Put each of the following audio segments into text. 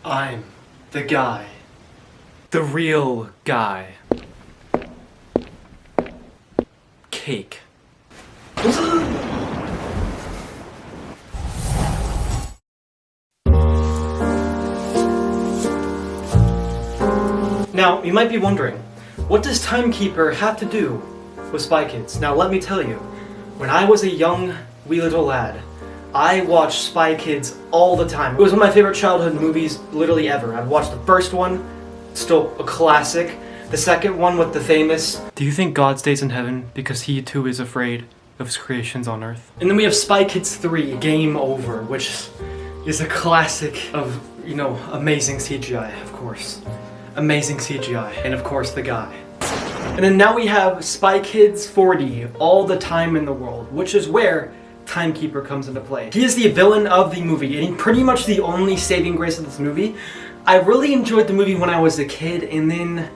I'm the guy. The real guy. Cake. Now, you might be wondering, what does Timekeeper have to do with Spy Kids? Now, let me tell you, when I was a young, wee little lad, I watched Spy Kids all the time. It was one of my favorite childhood movies, literally ever. I've watched the first one, still a classic. The second one with the famous, "Do you think God stays in heaven because he too is afraid of his creations on earth?" And then we have Spy Kids 3, Game Over, which is a classic of, amazing CGI, of course. Amazing CGI, and of course the guy. And then now we have Spy Kids 4D, All the Time in the World, which is where Timekeeper comes into play. He is the villain of the movie, and he's pretty much the only saving grace of this movie. I really enjoyed the movie when I was a kid, and then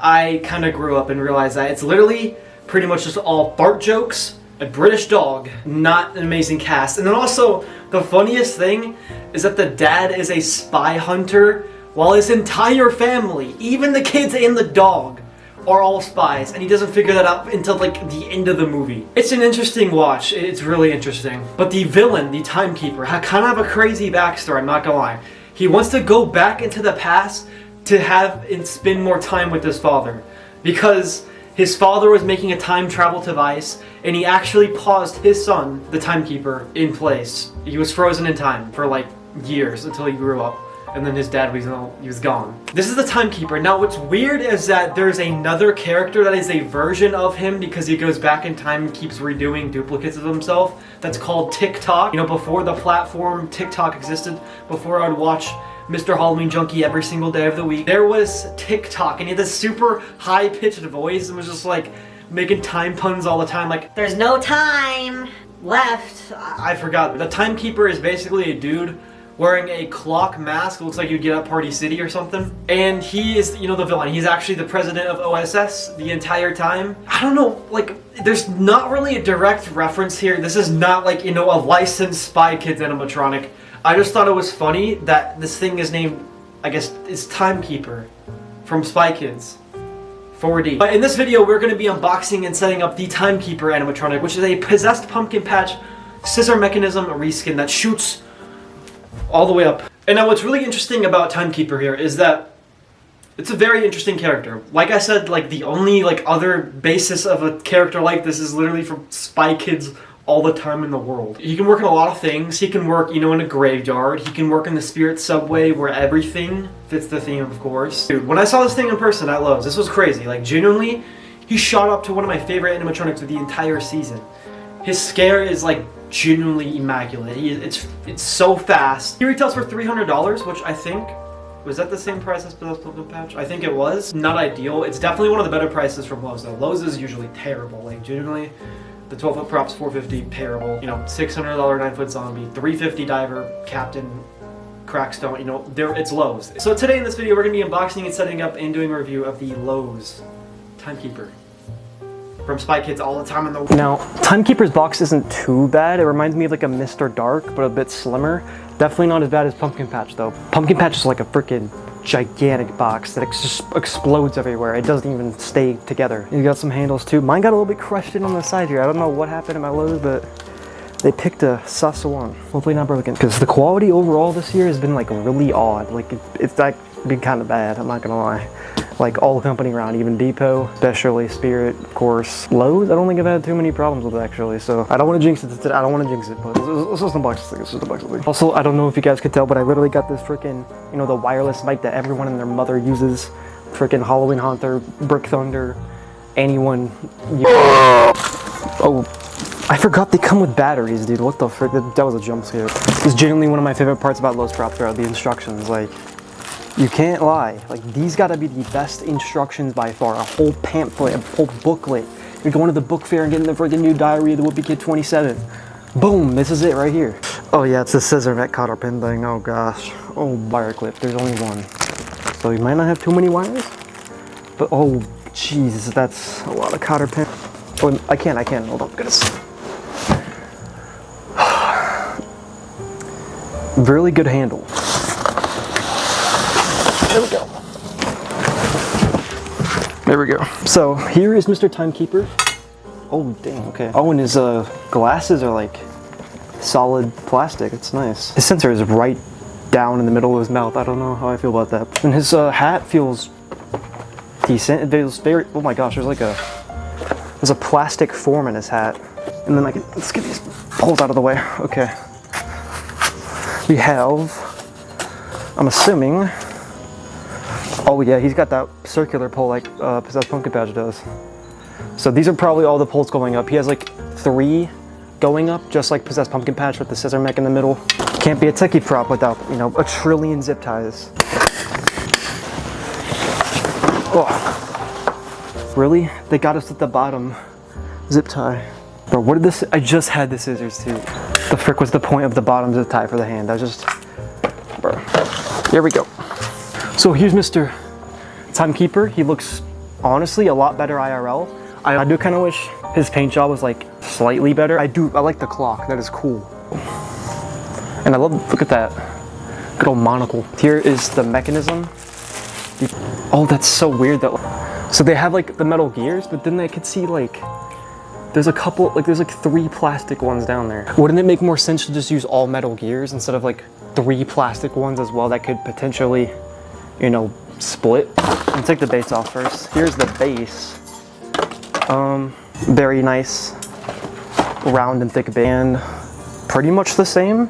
I kind of grew up and realized that it's literally pretty much just all fart jokes, a British dog, not an amazing cast. And then also, the funniest thing is that the dad is a spy hunter, while his entire family, even the kids and the dog, are all spies, and he doesn't figure that out until like the end of the movie. It's an interesting watch, it's really interesting. But the villain, the Timekeeper, kind of have a crazy backstory, I'm not gonna lie. He wants to go back into the past to have and spend more time with his father, because his father was making a time travel device, and he actually paused his son, the Timekeeper, in place. He was frozen in time for like years until he grew up. And then his dad was gone. This is the Timekeeper. Now what's weird is that there's another character that is a version of him because he goes back in time and keeps redoing duplicates of himself. That's called TikTok. Before the platform TikTok existed, before I would watch Mr. Halloween Junkie every single day of the week, there was TikTok, and he had this super high-pitched voice and was just like making time puns all the time, like, "There's no time left." I forgot. The Timekeeper is basically a dude wearing a clock mask. It looks like you'd get at Party City or something. And he is, the villain. He's actually the president of OSS the entire time. I don't know, there's not really a direct reference here. This is not like, a licensed Spy Kids animatronic. I just thought it was funny that this thing is named, I guess, is Timekeeper from Spy Kids 4D. But in this video, we're going to be unboxing and setting up the Timekeeper animatronic, which is a possessed pumpkin patch scissor mechanism reskin that shoots all the way up. And now what's really interesting about Timekeeper here is that it's a very interesting character. Like I said, the only other basis of a character like this is literally from Spy Kids All the Time in the World. He can work in a lot of things. He can work, in a graveyard. He can work in the Spirit Subway where everything fits the theme, of course. Dude, when I saw this thing in person at Lowe's, this was crazy. Genuinely, he shot up to one of my favorite animatronics of the entire season. His scare is genuinely immaculate. It's so fast. He retails for $300, which I think, was that the same price as Possessed Pumpkin Patch? I think it was. Not ideal. It's definitely one of the better prices from Lowe's though. Lowe's is usually terrible. Genuinely, the 12-foot props, $450, terrible. $600 9-foot zombie, $350 diver, captain, crackstone, it's Lowe's. So today in this video, we're gonna be unboxing and setting up and doing a review of the Lowe's Timekeeper from Spy Kids All the Time in the World. Now, Timekeeper's box isn't too bad. It reminds me of a Mr. Dark, but a bit slimmer. Definitely not as bad as Pumpkin Patch though. Pumpkin Patch is like a freaking gigantic box that just explodes everywhere. It doesn't even stay together. You got some handles too. Mine got a little bit crushed in on the side here. I don't know what happened in my Lowe's, but they picked a sus one. Hopefully not broken. Because the quality overall this year has been really odd. It's been kind of bad, I'm not gonna lie. All company around, even Depot, especially Spirit, of course. Lowe's, I don't think I've had too many problems with it actually, so I don't want to jinx it today. I don't want to jinx it, but let's just unbox this thing. Let's just unbox this thing. Also, I don't know if you guys could tell, but I literally got this freaking, the wireless mic that everyone and their mother uses. Freaking Halloween Haunter, Brick Thunder, anyone. Oh, I forgot they come with batteries, dude. What the frick? That was a jump scare. This is genuinely one of my favorite parts about Lowe's props, bro. The instructions, you can't lie. These gotta be the best instructions by far. A whole pamphlet, a whole booklet. You're going to the book fair and getting the freaking new Diary of the Whoopee Kid 27. Boom, this is it right here. Oh yeah, it's a scissor neck cotter pin thing. Oh gosh. Oh, wire clip. There's only one. So you might not have too many wires. But oh, jeez, that's a lot of cotter pin. Oh, I can. Hold on, goodness. Really good handle. There we go. There we go. So here is Mr. Timekeeper. Oh, dang, okay. Oh, and his glasses are like solid plastic. It's nice. His sensor is right down in the middle of his mouth. I don't know how I feel about that. And his hat feels decent. It feels very, oh my gosh, there's a plastic form in his hat. And then let's get these poles out of the way. Okay. We have, I'm assuming, oh yeah, he's got that circular pole like Possessed Pumpkin Patch does. So these are probably all the poles going up. He has like 3 going up, just like Possessed Pumpkin Patch with the scissor mech in the middle. Can't be a techie prop without, you know, a trillion zip ties. Oh. Really? They got us at the bottom zip tie. Bro, what did this, I just had the scissors too. The frick was the point of the bottom zip tie for the hand? I just, bro. Here we go. So here's Mr. Timekeeper. He looks honestly a lot better IRL. I do kind of wish his paint job was like slightly better. I like the clock, that is cool. And I love, look at that, good old monocle. Here is the mechanism. Oh, that's so weird that, so they have like the metal gears, but then I could see like, there's a couple, like there's like 3 plastic ones down there. Wouldn't it make more sense to just use all metal gears instead of like 3 plastic ones as well that could potentially, you know, split? I'll take the base off first. Here's the base. Very nice, round and thick band. Pretty much the same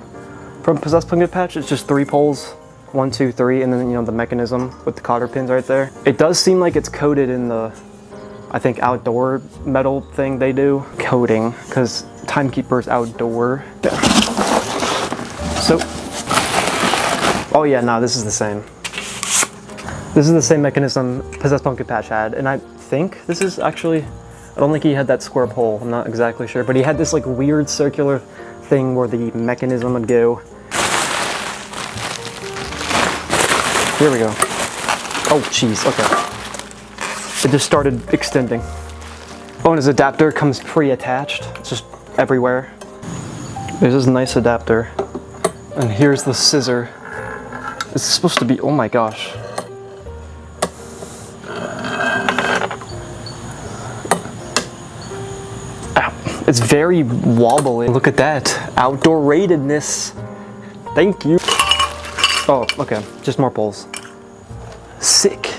from Possessed Pumpkin Patch. It's just 3 poles, 1, 2, 3, and then, you know, the mechanism with the cotter pins right there. It does seem like it's coated in the, I think, outdoor metal thing they do. Coating, because Timekeeper's outdoor. Yeah. So, oh yeah, no, this is the same. This is the same mechanism Possessed Pumpkin Patch had, and I think this is actually, I don't think he had that square pole, I'm not exactly sure, but he had this like weird circular thing where the mechanism would go. Here we go. Oh jeez, okay. It just started extending. Oh, and his adapter comes pre-attached. It's just everywhere. There's this nice adapter. And here's the scissor. It's supposed to be, oh my gosh. It's very wobbly. Look at that. Outdoor ratedness. Thank you. Oh, okay. Just more poles. Sick.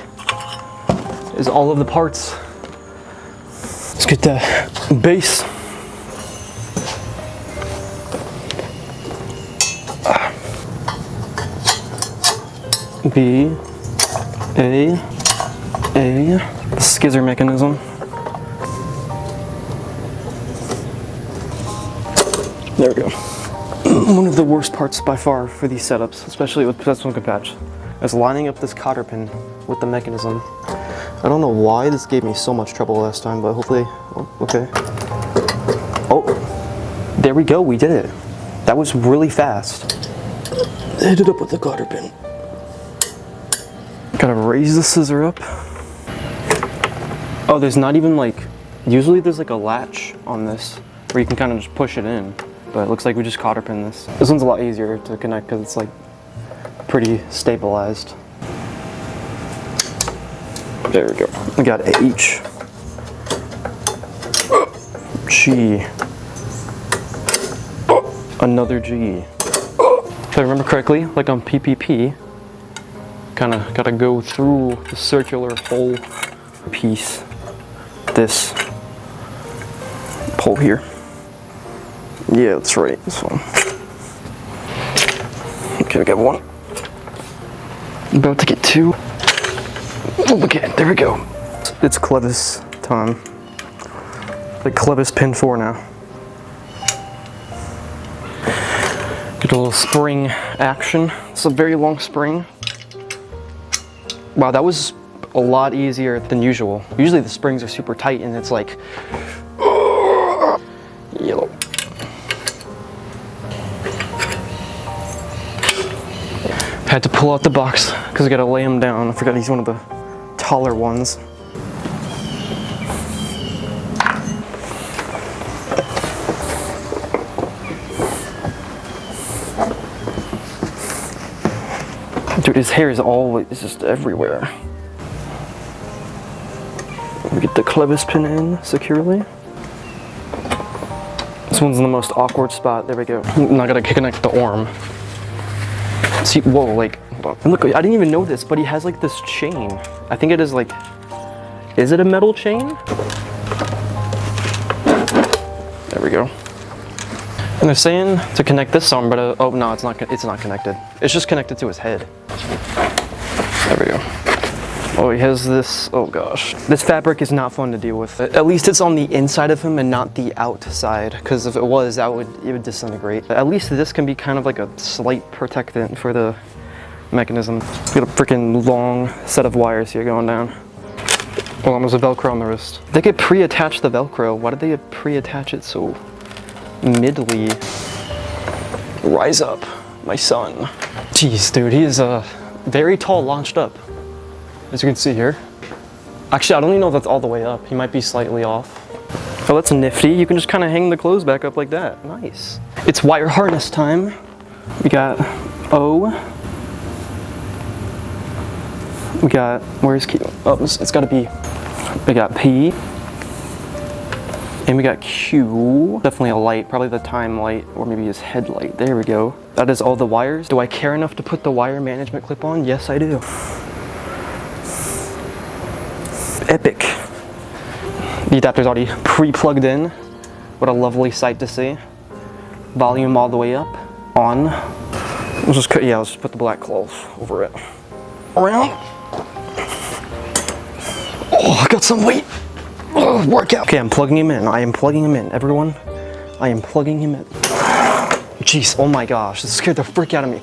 Is all of the parts. Let's get the base. The scissor mechanism. There we go. One of the worst parts by far for these setups, especially with Possessed Pumpkin Patch, is lining up this cotter pin with the mechanism. I don't know why this gave me so much trouble last time, but hopefully, oh, okay. Oh, there we go, we did it. That was really fast. Hit it up with the cotter pin. Gotta raise the scissor up. Oh, there's not even like, usually there's like a latch on this where you can kind of just push it in. But it looks like we just cotter pin this. This one's a lot easier to connect because it's like pretty stabilized. There we go. We got H. G. Another G. If I remember correctly, like on PPP, kind of gotta go through the circular hole piece. This pole here. Yeah, that's right, this one. Okay, we got 1. About to get 2. Okay, there we go. It's Clevis time. Like Clevis pin 4 now. Get a little spring action. It's a very long spring. Wow, that was a lot easier than usual. Usually the springs are super tight and it's like, yellow. Had to pull out the box because I gotta lay him down. I forgot he's one of the taller ones. Dude, his hair is always just everywhere. We get the clevis pin in securely. This one's in the most awkward spot. There we go. Now I gotta connect the arm. See, whoa, like, hold on. And look, I didn't even know this, but he has like this chain. I think it is like, is it a metal chain? There we go. And they're saying to connect this arm, but oh no, it's not connected. It's just connected to his head. There we go. Oh, he has this, oh gosh. This fabric is not fun to deal with. At least it's on the inside of him and not the outside, because if it was, it would disintegrate. At least this can be kind of like a slight protectant for the mechanism. We got a freaking long set of wires here going down. Oh, there's a Velcro on the wrist. They could pre-attach the Velcro. Why did they pre-attach it so middly? Rise up, my son. Jeez, dude, he is very tall launched up. As you can see here. Actually, I don't even know if that's all the way up. He might be slightly off. Oh, that's nifty. You can just kind of hang the clothes back up like that. Nice. It's wire harness time. We got O. We got, where's Q? Oh, it's gotta be, we got P. And we got Q. Definitely a light, probably the time light, or maybe his headlight. There we go. That is all the wires. Do I care enough to put the wire management clip on? Yes, I do. Epic. The adapter's already pre-plugged in. What a lovely sight to see. Volume all the way up. On. Let's just put the black cloth over it. Around. Oh, I got some weight. Oh, workout. Okay, I'm plugging him in. I am plugging him in. Everyone, I am plugging him in. Jeez, oh my gosh, this scared the frick out of me.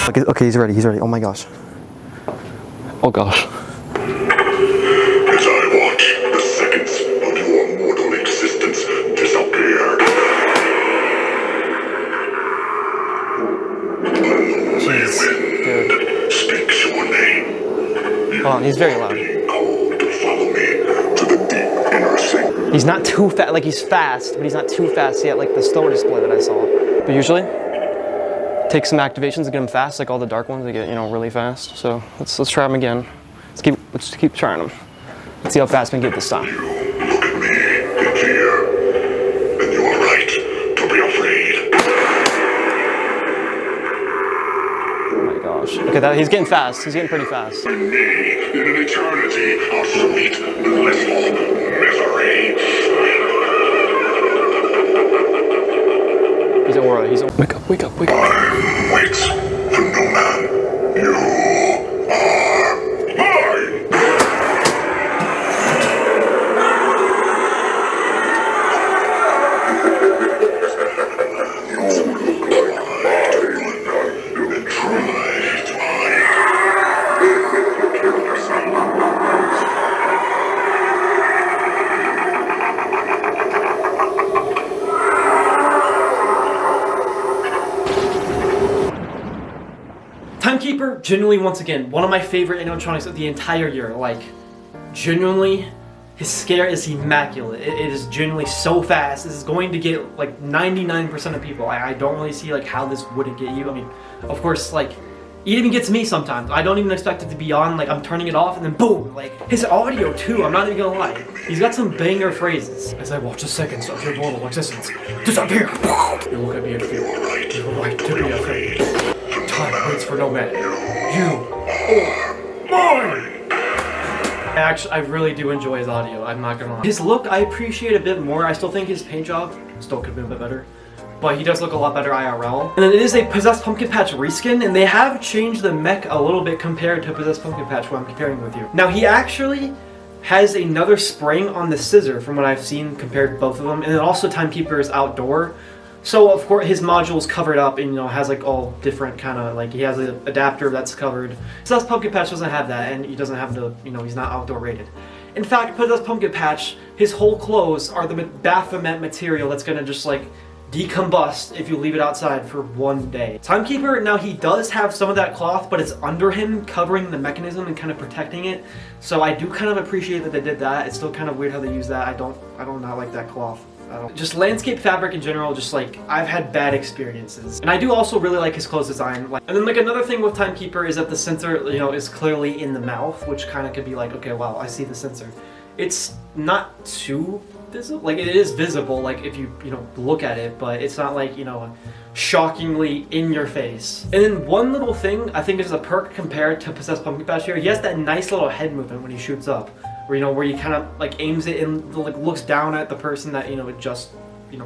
Okay, he's ready, oh my gosh. Oh gosh. As I watch the seconds of your mortal existence disappear. Jeez, dude. Speaks your name. Hold on, he's very loud. Called to follow me to the deep inner sink. He's not too fast, like he's fast, but he's not too fast yet, like the store display that I saw. But usually, take some activations to get them fast, like all the dark ones, they get, you know, really fast. So let's try them again. Let's keep trying them. Let's see how fast we can get this time. You look at me in fear, and you are right to be afraid. Oh my gosh. Okay, he's getting fast. He's getting pretty fast. Me in an eternity of sweet, blissful misery. He's aura. Wake up, wake up, wake up. Time waits for no man. You are mine. You look like mine. You can try to hide. Kill yourself. Timekeeper, genuinely, once again, one of my favorite animatronics of the entire year. Like, genuinely, his scare is immaculate. It is genuinely so fast. This is going to get like 99% of people. I don't really see like how this wouldn't get you. I mean, of course, like, it even gets me sometimes. I don't even expect it to be on, like I'm turning it off and then boom, like his audio too, I'm not even gonna lie. He's got some banger phrases. As I watch the seconds of your mortal existence disappear. You look at me and feel you are right to be afraid. Time waits for no man. You are mine! Actually, I really do enjoy his audio, I'm not gonna lie. His look, I appreciate a bit more. I still think his paint job still could have been a bit better. But he does look a lot better IRL. And then it is a Possessed Pumpkin Patch reskin, and they have changed the mech a little bit compared to Possessed Pumpkin Patch, what I'm comparing with you. Now, he actually has another spring on the scissor from what I've seen compared to both of them, and then also Timekeeper is outdoor. So, of course, his module is covered up and, you know, has like all different kind of, like, he has an adapter that's covered. Possessed Pumpkin Patch doesn't have that, and he doesn't have the, you know, he's not outdoor rated. In fact, Possessed Pumpkin Patch, his whole clothes are the Baphomet material that's gonna just, like, decombust if you leave it outside for one day. Timekeeper, now he does have some of that cloth, but it's under him, covering the mechanism and kind of protecting it. So I do kind of appreciate that they did that. It's still kind of weird how they use that. I don't not like that cloth. Just landscape fabric in general, just like, I've had bad experiences. And I do also really like his clothes design. And then like another thing with Timekeeper is that the sensor, you know, is clearly in the mouth, which kind of could be like, okay, wow, I see the sensor. It's not too visible, like it is visible, like if you look at it, but it's not like, shockingly in your face. And then one little thing I think is a perk compared to Possessed Pumpkin Patch here, he has that nice little head movement when he shoots up, where where he kind of like aims it and like looks down at the person that it just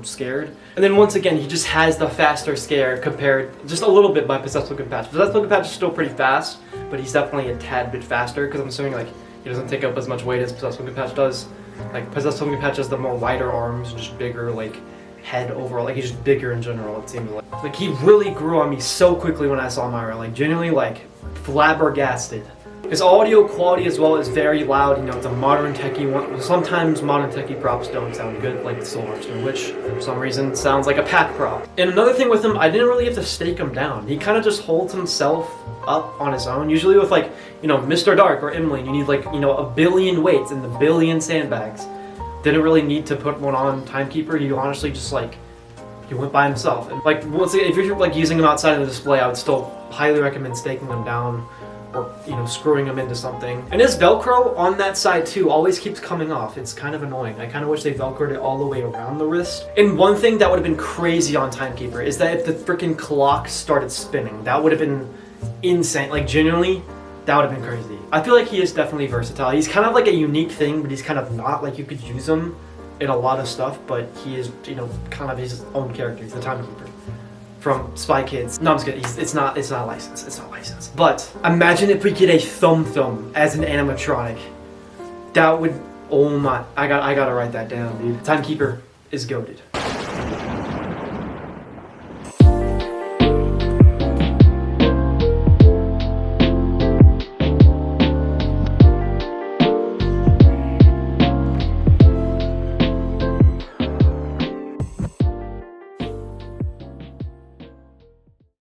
scared. And then once again, he just has the faster scare compared just a little bit by Possessed Pumpkin Patch. Possessed Pumpkin Patch is still pretty fast, but he's definitely a tad bit faster because I'm assuming like he doesn't take up as much weight as Possessed Pumpkin Patch does. Like Possessed Pumpkin Patch has the more wider arms, just bigger like head overall. Like he's just bigger in general. It seems like he really grew on me so quickly when I saw Myra. Like genuinely like flabbergasted. His audio quality as well is very loud. It's a modern techie one. Sometimes modern techie props don't sound good, like the Soul Harvester, which for some reason sounds like a pack prop. And another thing with him, I didn't really have to stake him down. He kind of just holds himself up on his own. Usually with like, Mr. Dark or Emily, you need like, a billion weights and the billion sandbags. Didn't really need to put one on Timekeeper. You honestly just like, he went by himself. And like, once again, if you're like using him outside of the display, I would still highly recommend staking him down or screwing him into something. And his Velcro on that side too always keeps coming off. It's kind of annoying. I kind of wish they Velcroed it all the way around the wrist. And one thing that would have been crazy on Timekeeper is that if the freaking clock started spinning, that would have been insane. Like genuinely, that would have been crazy. I feel like he is definitely versatile. He's kind of like a unique thing, but he's kind of not. Like you could use him in a lot of stuff, but he is, kind of his own character. He's the Timekeeper from Spy Kids. No, I'm just kidding. It's not licensed. It's not licensed. But imagine if we get a Thumb as an animatronic. That would, oh my, I gotta write that down, dude. Timekeeper is goated.